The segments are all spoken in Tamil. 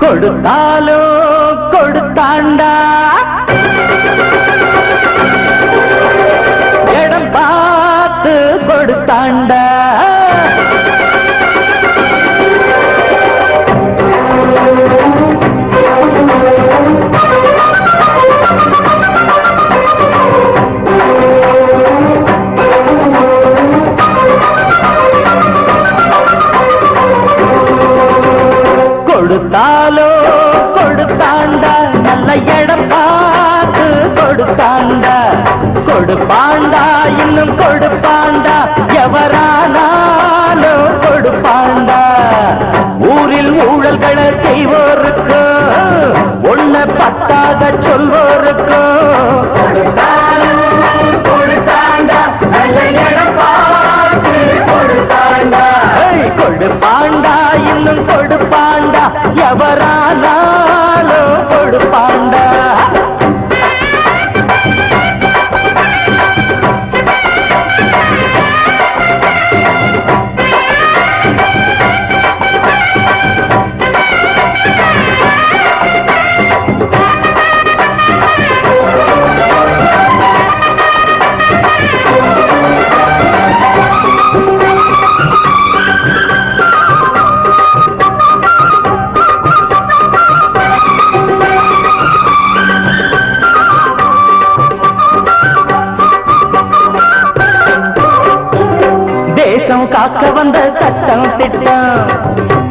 கொடுத்தாலும் கொடுத்தாண்டா இடம் பார்த்து கொடுத்தாண்டா கொடுத்தாலோ கொடுத்தாண்டா நல்ல இடம் பார்த்து கொடுத்தாண்டா கொடுப்பாண்டா இன்னும் கொடுப்பாண்டா எவரானாலும் கொடுப்பாண்டா ஊரில் ஊழல்களை செய்வோருக்கு ஒன்ன பத்தாக சொல்வோருக்கு கொடுத்தாண்டா நல்ல இடம் பார்த்து கொடுத்தாண்டா கொடுப்பாண்டா இன்னும் கொடுப்பாண்டா எவரானாலும் கொடுப்பாண்டா காக்க வந்த சட்டம் திட்டம்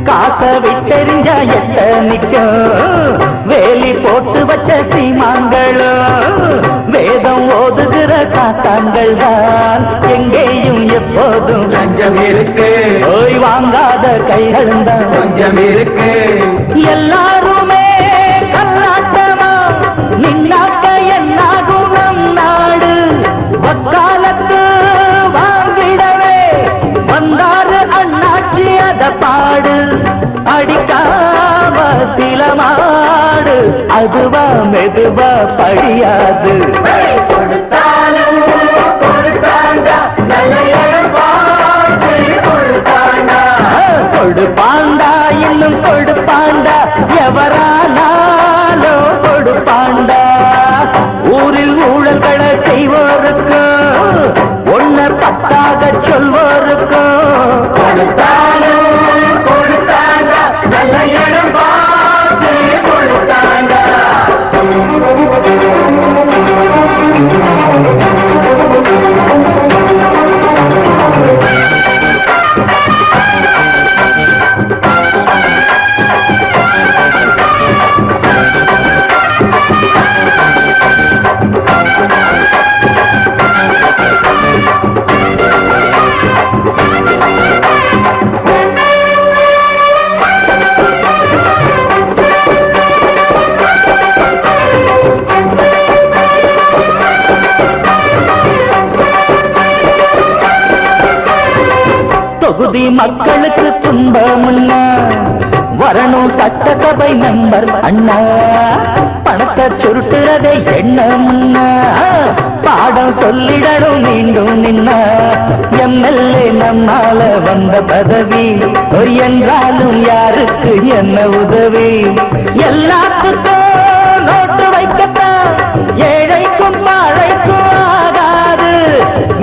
காசை விட்டெறிஞ்ச எட்ட நிற்கும் வேலி போட்டு வச்ச சீமான்களும் வேதம் ஓதுகிற சாத்தான்கள் தான் எங்கேயும் எப்போதும் லஞ்சம் இருக்கு ஓய் வாங்காத கைகள் தான் கொஞ்சம் இருக்கு எல்லாருமே கல்லாட்டமா நின்னாக்க என்னாகும் நம் நாடு வக்காலத்து வந்தாரு அண்ணாச்சி அத பாடு அடிக்காம சில மாடு அதுவா மெதுவா படியாது கொடுத்தாலும் கொடுத்தாண்டா கொடுப்பாண்டா இன்னும் கொடுப்பாண்டா எவரானாலும் கொடுப்பாண்டா ஊரில் ஊழல்களை செய்வோருக்கு ஒன்ன பத்தாக சொல்வோருக்கு கொடுத்தாலும் கொடுத்தாண்டா நல்ல இடம் பார்த்து கொடுத்தாண்டா தொகுதி மக்களுக்கு துன்பமுன்னா வரணும் சட்டசபை நம்பர் அண்ணா பணத்தை சுருட்டுறதை எண்ணமுன்னா பாடம் சொல்லிடணும் மீண்டும் நின்னா எம்எல்ஏ நம்மால வந்த பதவி என்றாலும் யாருக்கு என்ன உதவி எல்லாத்துக்கும் நோட்டு வைக்கத்தான் ஏழைக்கும் பாழைக்கும் ஆகாது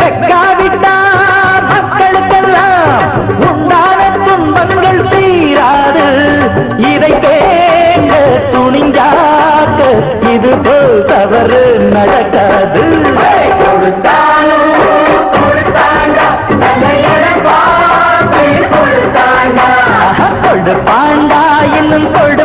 வெக்காவிட்டா மக்களுக்கெல்லாம் உண்டான துன்பங்கள் தீராது இதை கேட்க துணிஞ்சாக்க இது போல் தவறு நடக்காது கொடுத்தாலும் கொடுத்தாண்டா கொடுப்பாண்டா இன்னும் கொடு